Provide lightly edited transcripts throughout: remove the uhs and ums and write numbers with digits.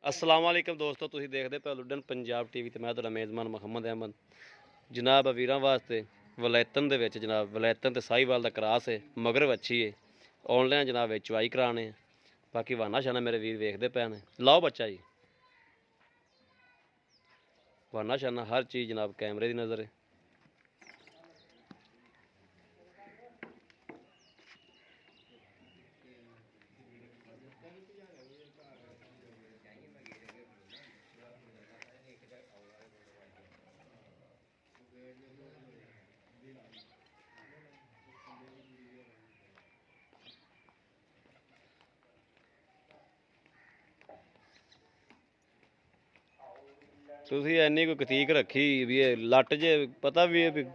अस्सलाम वालेकुम दोस्तों, तुसीं देखदे पए लुड्डन पंजाब टीवी ते मैं तुहाडा मेज़बान मुहम्मद अहमद। जनाब वीरां वास्ते वलैतन दे विच जनाब वलैतन ते साहिवाल दा क्रास है, मगर वच्छी है ऑनलाइन जनाब चवाई कराने। बाकी वाना शाना मेरे वीर वेखदे पे ने। लाओ बच्चा जी, वाना शाना हर चीज़ जनाब कैमरे दी नज़र है। ਤੁਸੀਂ ਇੰਨੀ ਕੋਈ ਕਤੀਕ ਰੱਖੀ ਵੀ ਇਹ ਲੱਟ ਜੇ ਪਤਾ ਵੀ ਇਹ ਵੀ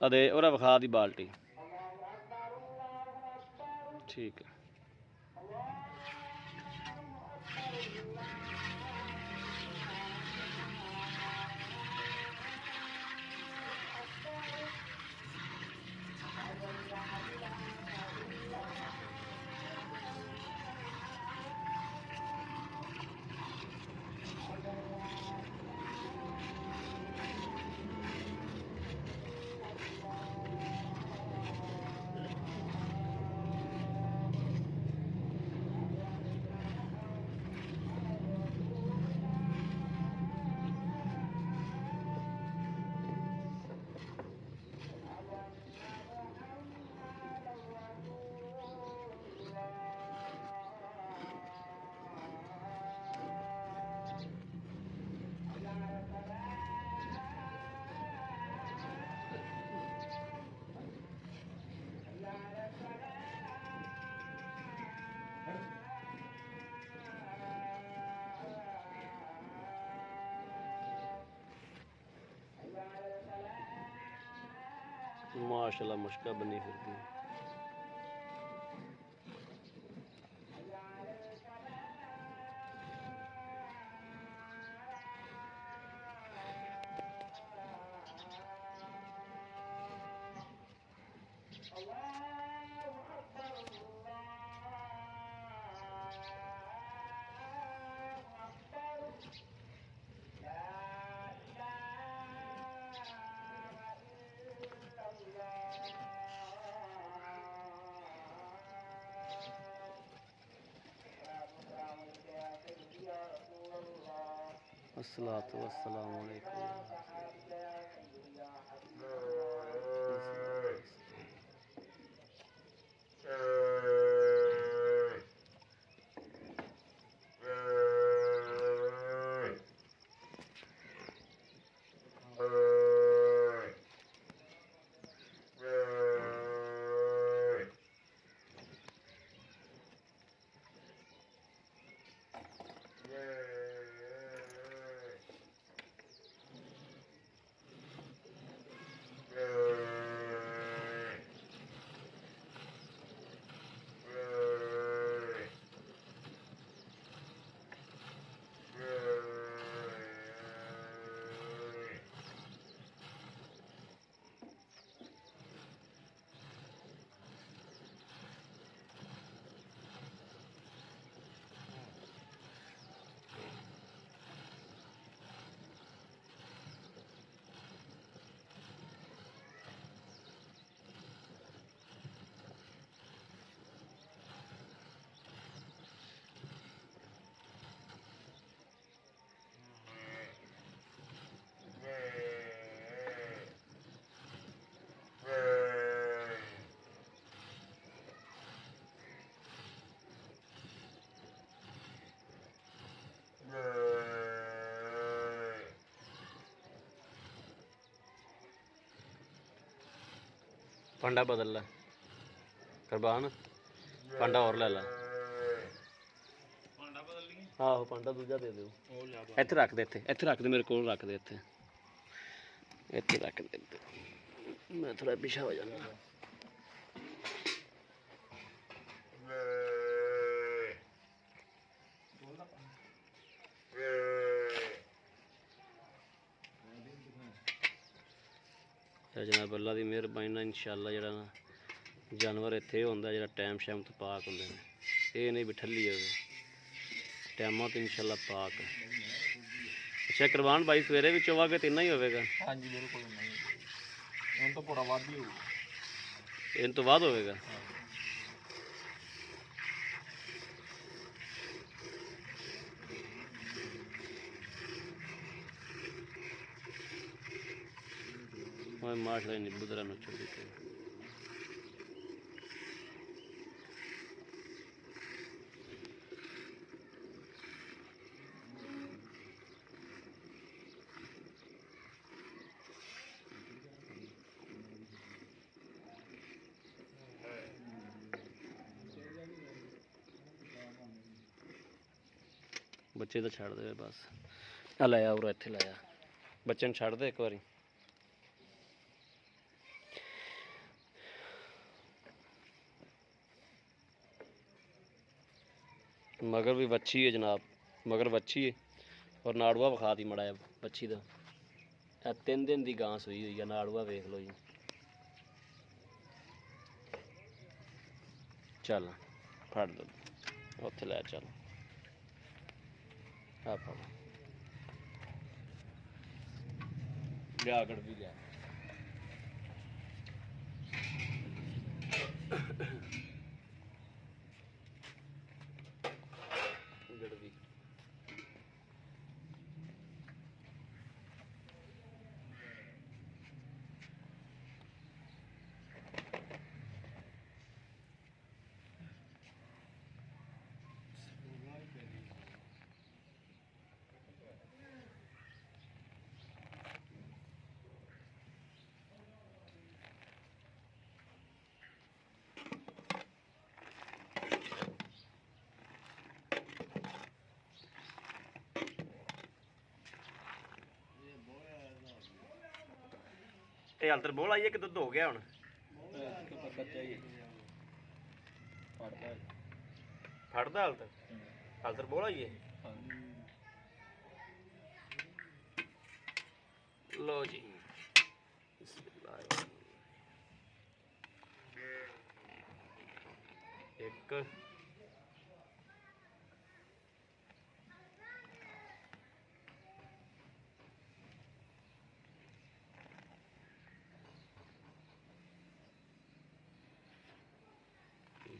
अदे और विखा दी बाल्टी। ठीक है। माशाल्लाह मुश्का बनी फिरती। अस्सलातु वस्सलामु अलैकुम। ਫੰਡਾ ਬਦਲ ਲੈ ਕੁਰਬਾਨ, ਫੰਡਾ ਹੋਰ ਲੈ ਲੈ। ਆਹੋ ਫੰਡਾ ਦੂਜਾ ਦੇ ਦਿਓ, ਇੱਥੇ ਰੱਖ ਦੇ, ਇੱਥੇ ਰੱਖ ਦੇ, ਮੇਰੇ ਕੋਲ ਰੱਖ ਦੇ, ਇੱਥੇ ਰੱਖ ਦੇ। ਮੈਂ ਥੋੜਾ ਪਿੱਛੇ ਹੋ ਜਾਣਾ। ਜਨਾਬ ਅੱਲਾ ਦੀ ਮਿਹਰਬਾਨੀ ਨਾਲ ਇਨਸ਼ਾਅੱਲਾ ਜਿਹੜਾ ਨਾ ਜਾਨਵਰ ਇੱਥੇ ਹੁੰਦਾ ਜਿਹੜਾ ਟਾਈਮ ਸ਼ਾਮ ਤੋਂ ਪਾਕ ਹੁੰਦੇ ਨੇ, ਇਹ ਨਹੀਂ ਵੀ ਠੱਲੀ ਹੋਵੇ, ਟਾਈਮਾਂ ਤੋਂ ਇਨਸ਼ਾਅੱਲਾ ਪਾਕ। ਅੱਛਾ ਕੁਰਬਾਨ ਭਾਈ ਸਵੇਰੇ ਵੀ ਚੋਵਾਂਗੇ ਤਾਂ ਇੰਨਾ ਹੀ ਹੋਵੇਗਾ? ਹਾਂਜੀ ਬਿਲਕੁਲ ਨਹੀਂ, ਹੁਣ ਤਾਂ ਪੂਰਾ ਵੱਧ ਹੀ ਹੋਊਗਾ, ਇਹਨਾਂ ਤੋਂ ਬਾਅਦ ਹੋਵੇਗਾ। मैं माशा निबुदरा न छोड़ी थे। बच्चे तो छड़ दे बस, लाया और इत्थे लाया, बच्चे छड़ दे एक बारी। मगर भी बच्ची है जनाब, मगर बच्ची है और नाड़ुआ विखा दी मड़ा बच्ची का। 3 दिन की गां सूई हुई है, नाड़ुआ वेख लो जी। चल फड़ दो उत्थे लै चल, आ फड़ लिया गड़ भी लिया। ਇਹ ਹਲਤਰ ਬੋਲ ਆਈ ਹੈ ਕਿ ਦੁੱਧ ਹੋ ਗਿਆ ਹੁਣ? ਫੜਦਾ ਹਲਤਰ, ਹਲਤਰ ਬੋਲ ਆਈ ਹੈ। ਲੋ ਜੀ ਇੱਕ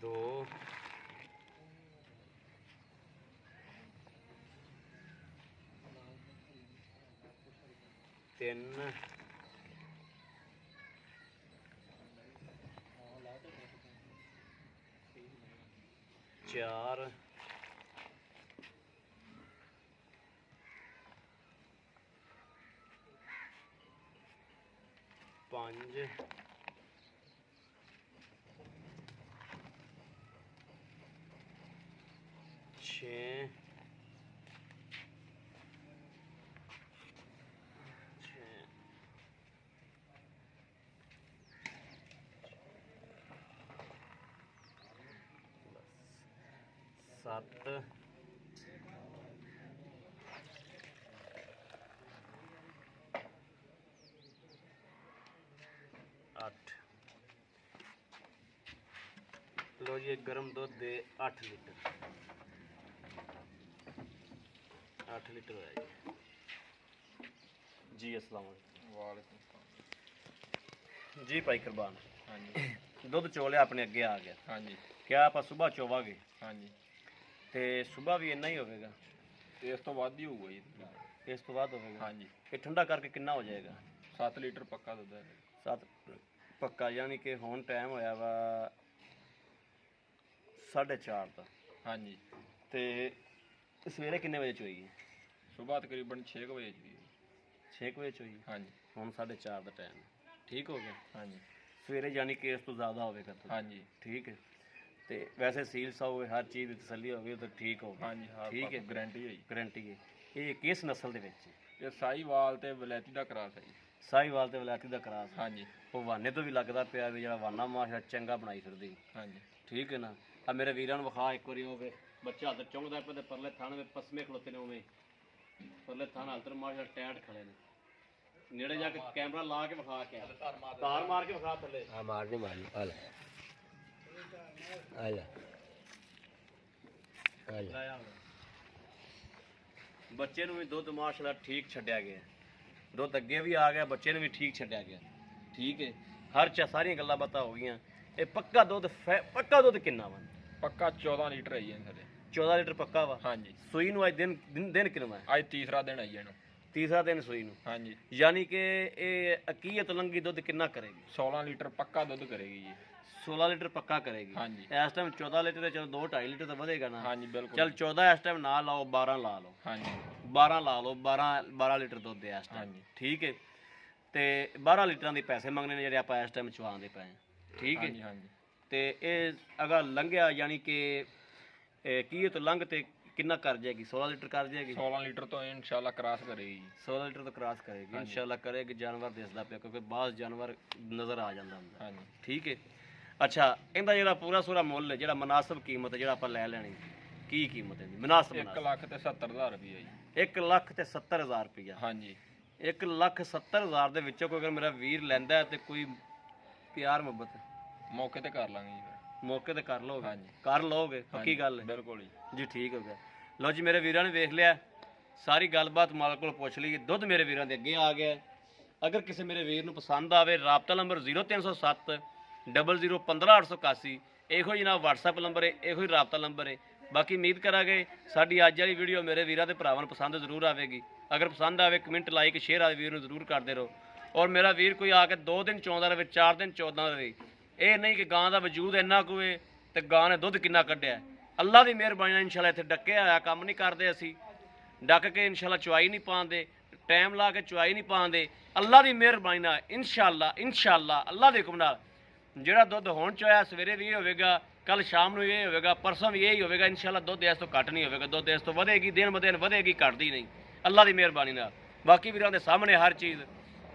दो तीन चार पांच छे सत्त अठ। लो जी गर्म दुध दे 8 लीटर, 8 लीटर होया जी। अस्सलाम वालेकुम जी भाई कुरबान। हाँ जी दुध चोलिया अपने अगे आ गया। हाँ जी क्या आप सुबह चोवांगे? हाँ जी ते सुबह भी इन्ना ही होगा? इस तो बाद ही होगा जी, इस तो बाद होगा। हाँ जी ये ठंडा करके कितना हो जाएगा? 7 लीटर पक्का दुध है। 7 पक्का यानी कि हुण टाइम होया वा 4:30 का। हाँ जी ते सवेरे कितने बजे चोई? सुबह तकरीबन 6 बजे चोई। 6 बजे चोई। हाँ जी हुण 4:30 का टाइम ठीक हो गया। हाँ जी ਸਵੇਰੇ ਯਾਨੀ ਕਿ ਇਸ ਤੋਂ ਜ਼ਿਆਦਾ ਹੋਵੇਗਾ ਦੁੱਧ। ਹਾਂਜੀ ਠੀਕ ਹੈ। ਤੇ ਵੈਸੇ ਸੀਲਸ ਹੋਵੇ, ਹਰ ਚੀਜ਼ ਦੀ ਤਸੱਲੀ ਹੋਵੇ ਤਾਂ ਠੀਕ ਹੋਵੇ। ਹਾਂਜੀ ਹਾਂ ਠੀਕ ਹੈ। ਗਾਰੰਟੀ ਹੈ ਜੀ। ਗਰੰਟੀ ਹੈ। ਇਹ ਕਿਸ ਨਸਲ ਦੇ ਵਿੱਚ ਹੈ? ਇਹ ਸਾਹੀਵਾਲ ਤੇ ਵਲੈਤੀ ਦਾ ਕਰਾਸ ਹੈ ਜੀ। ਸਾਹੀਵਾਲ ਤੇ ਵਲੈਤੀ ਦਾ ਕਰਾਸ। ਹਾਂਜੀ ਉਹ ਵਾਨੇ ਤੋਂ ਵੀ ਲੱਗਦਾ ਪਿਆ ਵੀ ਜਿਹੜਾ ਵਾਨਾ ਮਾਸ਼ਾ ਚੰਗਾ ਬਣਾਈ ਫਿਰਦੀ। ਹਾਂਜੀ ਠੀਕ ਹੈ ਨਾ। ਆ ਮੇਰੇ ਵੀਰਾਂ ਨੂੰ ਵਿਖਾ ਇੱਕ ਵਾਰੀ ਹੋਵੇ ਬੱਚਾ ਹੱਥ ਚੁੰਗਦਾ ਪਿਆ ਤੇ ਪਰਲੇ ਥਾਣੇ ਦੇ ਪਸਮੇ ਖਲੋਤੇ ਨੇ ਉਵੇਂ ਪਰਲੇ ਥਾਣ ਹਲਤਰ ਮਾਸ਼ਾ ਟੈਟ ਖੜੇ ਨੇ। ਨੇੜੇ ਜਾ ਕੇ ਕੈਮਰਾ ਲਾ ਕੇ ਵਿਖਾ ਕੇ ਤਾਰ ਮਾਰ ਕੇ ਵਿਖਾ ਥੱਲੇ। ਹਾਂ ਮਾਰਨੀ ਮਾਰਨੀ ਆ ਲੈ ਆ ਲੈ ਆ ਲੈ ਬੱਚੇ ਨੂੰ ਵੀ ਦੁੱਧ ਮਾਸ਼ਾਅੱਲਾ ਠੀਕ ਛੱਡਿਆ ਗਿਆ। ਦੁੱਧ ਅੱਗੇ ਵੀ ਆ ਗਿਆ, ਬੱਚੇ ਨੂੰ ਵੀ ਠੀਕ ਛੱਡਿਆ ਗਿਆ। ਠੀਕ ਹੈ। ਹਰ ਸਾਰੀਆਂ ਗੱਲਾਂ ਬਾਤਾਂ ਹੋ ਗਈਆਂ। ਇਹ ਪੱਕਾ ਦੁੱਧ ਪੱਕਾ ਦੁੱਧ ਕਿੰਨਾ ਵਾ? ਪੱਕਾ 14 ਲੀਟਰ ਹੈ ਜੀ ਥੱਲੇ। 14 ਲੀਟਰ ਪੱਕਾ ਵਾ। ਹਾਂਜੀ ਸੂਈ ਨੂੰ ਅੱਜ ਦਿਨ ਕਿੰਨਾ ਹੈ? ਅੱਜ ਤੀਸਰਾ ਦਿਨ ਹੈ ਜੀ ਇਹਨੂੰ। ਤੀਸਰਾ ਦਿਨ ਸੂਈ ਨੂੰ। ਹਾਂਜੀ ਯਾਨੀ ਕਿ ਇਹ ਅਕੀਅਤ ਲੰਗੀ ਦੁੱਧ ਕਿੰਨਾ ਕਰੇਗੀ? 16 ਲੀਟਰ ਪੱਕਾ ਦੁੱਧ ਕਰੇਗੀ ਜੀ। 16 ਲੀਟਰ ਪੱਕਾ ਕਰੇਗੀ। ਹਾਂਜੀ ਇਸ ਟਾਈਮ 14 ਲੀਟਰ ਤੇ ਚਲੋ 2.5 ਲੀਟਰ ਤਾਂ ਵਧੇਗਾ ਨਾ। ਹਾਂਜੀ ਬਿਲਕੁਲ। ਚਲ 14 ਇਸ ਟਾਈਮ ਨਾ ਲਾਓ, 12 ਲਾ ਲਓ। ਹਾਂਜੀ 12 ਲਾ ਲਓ। 12 ਲੀਟਰ ਦੁੱਧ ਹੈ ਇਸ ਟਾਈਮ। ਹਾਂਜੀ ਠੀਕ ਹੈ। ਤੇ 12 ਲੀਟਰਾਂ ਦੇ ਪੈਸੇ ਮੰਗਣੇ ਨੇ ਜਿਹੜੇ ਆਪਾਂ ਇਸ ਟਾਈਮ ਚਵਾਉਂਦੇ ਪਏ ਹਾਂ। ਠੀਕ ਹੈ। ਹਾਂਜੀ ਹਾਂਜੀ ਤੇ ਇਹ ਅਗਰ ਲੰਘਿਆ ਯਾਨੀ ਕਿ ਕੀ ਤੋਂ ਲੰਘ ਤੇ ਕਿੰਨਾ ਕਰ ਜਾਏਗੀ? 16 ਲੀਟਰ ਕਰ ਜਾਏਗੀ। 16 ਲੀਟਰ ਤੋਂ ਇਨਸ਼ਾਅੱਲਾ ਕਰਾਸ ਕਰੇਗੀ ਜੀ। 16 ਲੀਟਰ ਤੋਂ ਕ੍ਰਾਸ ਕਰੇਗੀ ਇਨਸ਼ਾਅੱਲਾ ਕਰੇਗੀ। ਜਾਨਵਰ ਦਿਸਦਾ ਪਿਆ ਕਿਉਂਕਿ ਬਾਹਰ ਜਾਨਵਰ ਨਜ਼ਰ ਆ ਜਾਂਦਾ ਹੁੰਦਾ। ਹਾਂਜੀ ਠੀਕ ਹੈ। ਅੱਛਾ ਇਹਦਾ ਜਿਹੜਾ ਪੂਰਾ ਸੂਰਾ ਮੁੱਲ ਹੈ, ਜਿਹੜਾ ਮੁਨਾਸਬ ਕੀਮਤ ਹੈ, ਜਿਹੜਾ ਆਪਾਂ ਲੈ ਲੈਣੀ, ਕੀ ਕੀਮਤ ਹੈ ਜੀ ਮੁਨਾਸਬ? 1,70,000 ਰੁਪਏ ਜੀ। 1,70,000 ਰੁਪਇਆ। ਹਾਂਜੀ 1,70,000 ਦੇ ਵਿੱਚੋਂ ਕੋਈ ਅਗਰ ਮੇਰਾ ਵੀਰ ਲੈਂਦਾ ਹੈ ਤੇ ਕੋਈ ਪਿਆਰ ਮੁਹੱਬਤ ਮੌਕੇ ਤੇ ਕਰ ਲਾਂਗੇ ਜੀ ਫਿਰ। ਮੌਕੇ ਤੇ ਕਰ ਲਓਗੇ? ਹਾਂਜੀ ਕਰ ਲਓਗੇ ਪੱਕੀ ਗੱਲ ਹੈ ਬਿਲਕੁਲ ਜੀ। ਜੀ। ਠੀਕ ਹੋ ਗਿਆ। ਲਓ ਜੀ ਮੇਰੇ ਵੀਰਾਂ ਨੇ ਵੇਖ ਲਿਆ, ਸਾਰੀ ਗੱਲਬਾਤ ਮਾਲਕ ਕੋਲ ਪੁੱਛ ਲਈ। ਦੁੱਧ ਮੇਰੇ ਵੀਰਾਂ ਦੇ ਅੱਗੇ ਆ ਗਿਆ। ਅਗਰ ਕਿਸੇ ਮੇਰੇ ਵੀਰ ਨੂੰ ਪਸੰਦ ਆਵੇ, ਰਾਬਤਾ ਨੰਬਰ 0307 0015 ਇਹੋ ਜਨਾਬ WhatsApp ਨੰਬਰ ਹੈ, ਇਹੋ ਹੀ ਰਾਬਤਾ ਨੰਬਰ ਹੈ। ਬਾਕੀ ਉਮੀਦ ਕਰਾਂਗੇ ਸਾਡੀ ਅੱਜ ਵਾਲੀ ਵੀਡੀਓ ਮੇਰੇ ਵੀਰਾਂ ਦੇ ਭਰਾਵਾਂ ਨੂੰ ਪਸੰਦ ਜ਼ਰੂਰ ਆਵੇਗੀ। ਅਗਰ ਪਸੰਦ ਆਵੇ ਕਮੈਂਟ ਲਾਈਕ ਸ਼ੇਅਰ ਆਵੇ ਵੀਰ ਨੂੰ ਜ਼ਰੂਰ ਕਰਦੇ ਰਹੋ। ਔਰ ਮੇਰਾ ਵੀਰ ਕੋਈ ਆ ਕੇ 2 ਦਿਨ ਚੌਂਦਾ ਰਹੇ, 4 ਦਿਨ ਚੌਂਦਾ ਰਹੇ, ਇਹ ਨਹੀਂ ਕਿ ਗਾਂ ਦਾ ਵਜੂਦ ਇੰਨਾ ਕੁ ਹੈ ਤੇ ਗਾਂ ਨੇ ਦੁੱਧ ਕਿੰਨਾ ਕੱਢਿਆ। ਅੱਲਾ ਦੀ ਮਿਹਰਬਾਨੀ ਨਾਲ ਇਨਸ਼ਾਅੱਲਾ ਇੱਥੇ ਡੱਕਿਆ ਹੋਇਆ ਕੰਮ ਨਹੀਂ ਕਰਦੇ ਅਸੀਂ। ਡੱਕ ਕੇ ਇਨਸ਼ਾਅੱਲਾ ਚੁਆਈ ਨਹੀਂ ਪਾਉਂਦੇ, ਟਾਈਮ ਲਾ ਕੇ ਚੁਆਈ ਨਹੀਂ ਪਾਉਂਦੇ। ਅੱਲਾ ਦੀ ਮਿਹਰਬਾਨੀ ਨਾਲ ਇਨਸ਼ਾਅੱਲਾ ਅੱਲਾ ਦੇ ਹੁਕਮ ਨਾਲ ਜਿਹੜਾ ਦੁੱਧ ਹੁਣ ਚੋਇਆ ਸਵੇਰੇ ਵੀ ਇਹ ਹੋਵੇਗਾ, ਕੱਲ ਸ਼ਾਮ ਨੂੰ ਇਹ ਹੋਵੇਗਾ, ਪਰਸੋਂ ਵੀ ਇਹੀ ਹੋਵੇਗਾ ਇਨਸ਼ਾਅੱਲਾ। ਦੁੱਧ ਇਸ ਤੋਂ ਘੱਟ ਨਹੀਂ ਹੋਵੇਗਾ। ਦੁੱਧ ਇਸ ਤੋਂ ਵਧੇਗੀ, ਦਿਨ ਬ ਦਿਨ ਵਧੇਗੀ, ਘਟਦੀ ਨਹੀਂ ਅੱਲਾ ਦੀ ਮਿਹਰਬਾਨੀ ਨਾਲ। ਬਾਕੀ ਵੀਰਾਂ ਦੇ ਸਾਹਮਣੇ ਹਰ ਚੀਜ਼।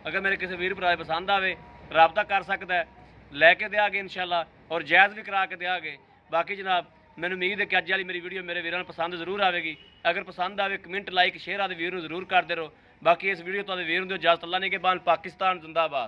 ਅਗਰ ਮੇਰੇ ਕਿਸੇ ਵੀਰ ਭਰਾ ਪਸੰਦ ਆਵੇ ਰਾਬਤਾ ਕਰ ਸਕਦਾ ਹੈ, ਲੈ ਕੇ ਦਿਆਂਗੇ ਇਨਸ਼ਾਅੱਲਾ ਔਰ ਜਾਇਜ਼ ਵੀ ਕਰਾ ਕੇ ਦਿਆਂਗੇ। ਬਾਕੀ ਜਨਾਬ ਮੈਨੂੰ ਉਮੀਦ ਹੈ ਕਿ ਅੱਜ ਵਾਲੀ ਮੇਰੀ ਵੀਡੀਓ ਮੇਰੇ ਵੀਰਾਂ ਨੂੰ ਪਸੰਦ ਜ਼ਰੂਰ ਆਵੇਗੀ। ਅਗਰ ਪਸੰਦ ਆਵੇ ਕਮੈਂਟ ਲਾਈਕ ਸ਼ੇਅਰ ਆਦੇ ਵੀਰ ਨੂੰ ਜ਼ਰੂਰ ਕਰਦੇ ਰਹੋ। ਬਾਕੀ ਇਸ ਵੀਡੀਓ ਤੋਂ ਵੀਰ ਨੂੰ ਦਿਓ ਇਜਾਜ਼ਤ। ਅੱਲਾ ਨੇ ਕੇ ਬਾਨ ਪਾਕਿਸਤਾਨ ਜ਼ਿੰਦਾਬਾਦ।